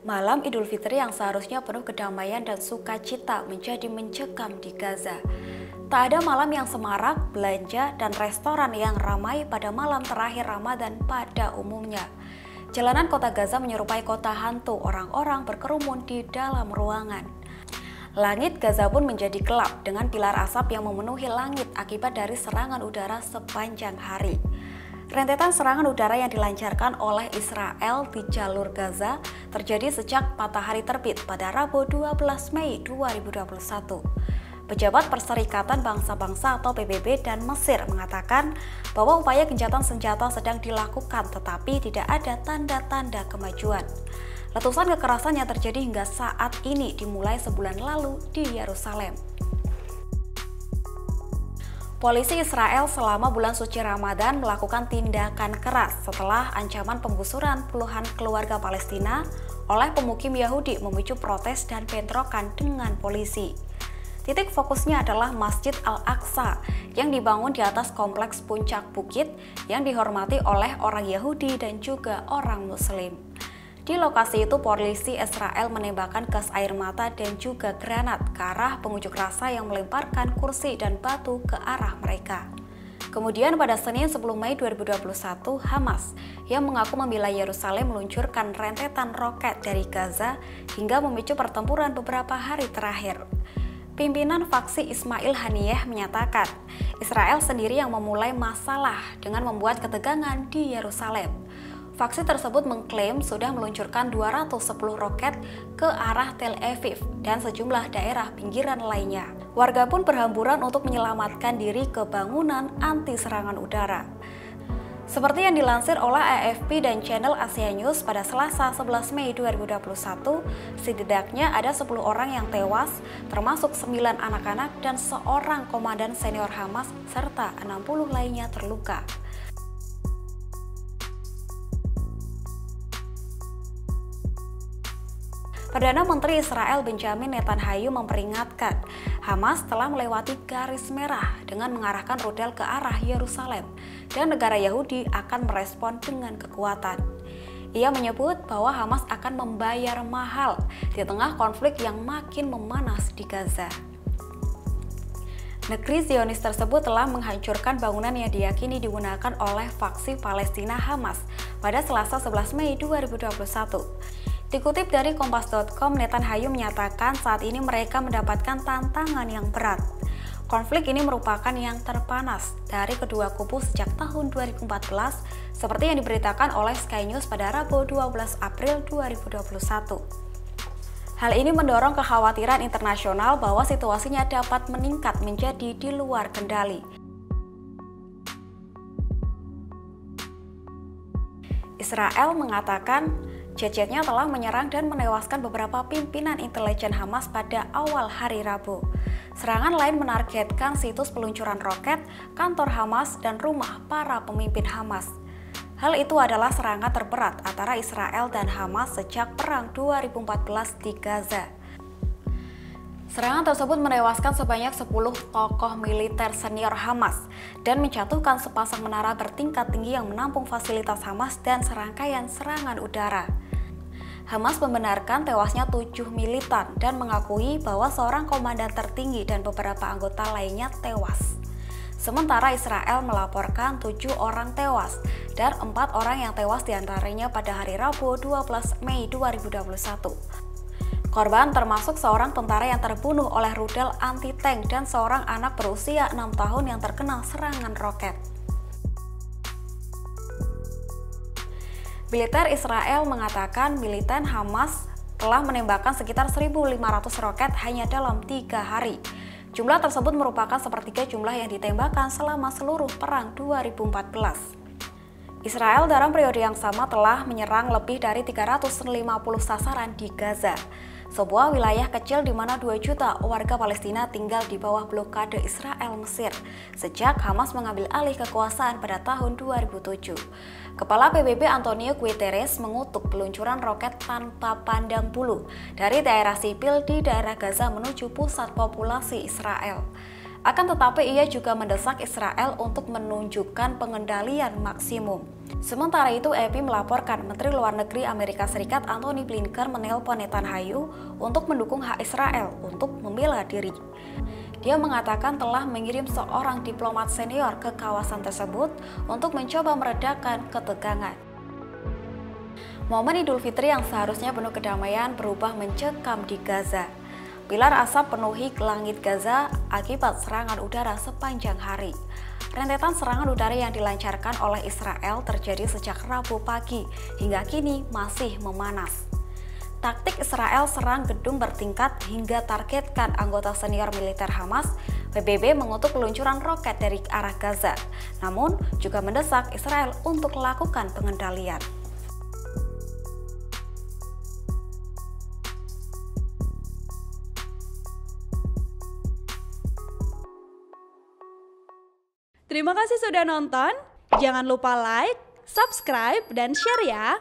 Malam Idul Fitri yang seharusnya penuh kedamaian dan sukacita menjadi mencekam di Gaza. Tak ada malam yang semarak, belanja, dan restoran yang ramai pada malam terakhir Ramadan pada umumnya. Jalanan kota Gaza menyerupai kota hantu, orang-orang berkerumun di dalam ruangan. Langit Gaza pun menjadi gelap dengan pilar asap yang memenuhi langit akibat dari serangan udara sepanjang hari. Rentetan serangan udara yang dilancarkan oleh Israel di jalur Gaza terjadi sejak matahari terbit pada Rabu 12 Mei 2021. Pejabat Perserikatan Bangsa-Bangsa atau PBB dan Mesir mengatakan bahwa upaya gencatan senjata sedang dilakukan tetapi tidak ada tanda-tanda kemajuan. Letusan kekerasan yang terjadi hingga saat ini dimulai sebulan lalu di Yerusalem. Polisi Israel selama bulan suci Ramadan melakukan tindakan keras setelah ancaman penggusuran puluhan keluarga Palestina oleh pemukim Yahudi memicu protes dan bentrokan dengan polisi. Titik fokusnya adalah Masjid Al-Aqsa yang dibangun di atas kompleks puncak bukit yang dihormati oleh orang Yahudi dan juga orang Muslim. Di lokasi itu, polisi Israel menembakkan gas air mata dan juga granat ke arah pengunjuk rasa yang melemparkan kursi dan batu ke arah mereka. Kemudian pada Senin 10 Mei 2021, Hamas yang mengaku membela Yerusalem meluncurkan rentetan roket dari Gaza hingga memicu pertempuran beberapa hari terakhir. Pimpinan faksi Ismail Haniyeh menyatakan Israel sendiri yang memulai masalah dengan membuat ketegangan di Yerusalem. Faksi tersebut mengklaim sudah meluncurkan 210 roket ke arah Tel Aviv dan sejumlah daerah pinggiran lainnya. Warga pun berhamburan untuk menyelamatkan diri ke bangunan anti serangan udara. Seperti yang dilansir oleh AFP dan channel Asia News pada Selasa 11 Mei 2021, setidaknya ada 10 orang yang tewas, termasuk 9 anak-anak dan seorang komandan senior Hamas serta 60 lainnya terluka. Perdana Menteri Israel Benjamin Netanyahu memperingatkan Hamas telah melewati garis merah dengan mengarahkan rudal ke arah Yerusalem dan negara Yahudi akan merespon dengan kekuatan. Ia menyebut bahwa Hamas akan membayar mahal di tengah konflik yang makin memanas di Gaza. Negeri Zionis tersebut telah menghancurkan bangunan yang diyakini digunakan oleh faksi Palestina Hamas pada Selasa 11 Mei 2021. Dikutip dari Kompas.com, Netanyahu menyatakan saat ini mereka mendapatkan tantangan yang berat. Konflik ini merupakan yang terpanas dari kedua kubu sejak tahun 2014, seperti yang diberitakan oleh Sky News pada Rabu 12 April 2021. Hal ini mendorong kekhawatiran internasional bahwa situasinya dapat meningkat menjadi di luar kendali. Israel mengatakan JJ-nya telah menyerang dan menewaskan beberapa pimpinan intelijen Hamas pada awal hari Rabu. Serangan lain menargetkan situs peluncuran roket, kantor Hamas, dan rumah para pemimpin Hamas. Hal itu adalah serangan terberat antara Israel dan Hamas sejak Perang 2014 di Gaza. Serangan tersebut menewaskan sebanyak 10 tokoh militer senior Hamas dan menjatuhkan sepasang menara bertingkat tinggi yang menampung fasilitas Hamas dan serangkaian serangan udara. Hamas membenarkan tewasnya 7 militan dan mengakui bahwa seorang komandan tertinggi dan beberapa anggota lainnya tewas. Sementara Israel melaporkan 7 orang tewas dan 4 orang yang tewas diantaranya pada hari Rabu 12 Mei 2021. Korban termasuk seorang tentara yang terbunuh oleh rudal anti-tank dan seorang anak berusia 6 tahun yang terkena serangan roket. Militer Israel mengatakan militan Hamas telah menembakkan sekitar 1.500 roket hanya dalam 3 hari. Jumlah tersebut merupakan sepertiga jumlah yang ditembakkan selama seluruh perang 2014. Israel dalam periode yang sama telah menyerang lebih dari 350 sasaran di Gaza, sebuah wilayah kecil di mana 2 juta warga Palestina tinggal di bawah blokade Israel Mesir sejak Hamas mengambil alih kekuasaan pada tahun 2007. Kepala PBB Antonio Guterres mengutuk peluncuran roket tanpa pandang bulu dari daerah sipil di daerah Gaza menuju pusat populasi Israel. Akan tetapi ia juga mendesak Israel untuk menunjukkan pengendalian maksimum. Sementara itu, AP melaporkan Menteri Luar Negeri Amerika Serikat Antony Blinken menelpon Netanyahu untuk mendukung hak Israel untuk membela diri. Dia mengatakan telah mengirim seorang diplomat senior ke kawasan tersebut untuk mencoba meredakan ketegangan. Momen Idul Fitri yang seharusnya penuh kedamaian berubah mencekam di Gaza. Pilar asap penuhi langit Gaza akibat serangan udara sepanjang hari. Rentetan serangan udara yang dilancarkan oleh Israel terjadi sejak Rabu pagi hingga kini masih memanas. Taktik Israel serang gedung bertingkat hingga targetkan anggota senior militer Hamas. PBB mengutuk peluncuran roket dari arah Gaza, namun juga mendesak Israel untuk melakukan pengendalian. Terima kasih sudah nonton. Jangan lupa like, subscribe, dan share ya.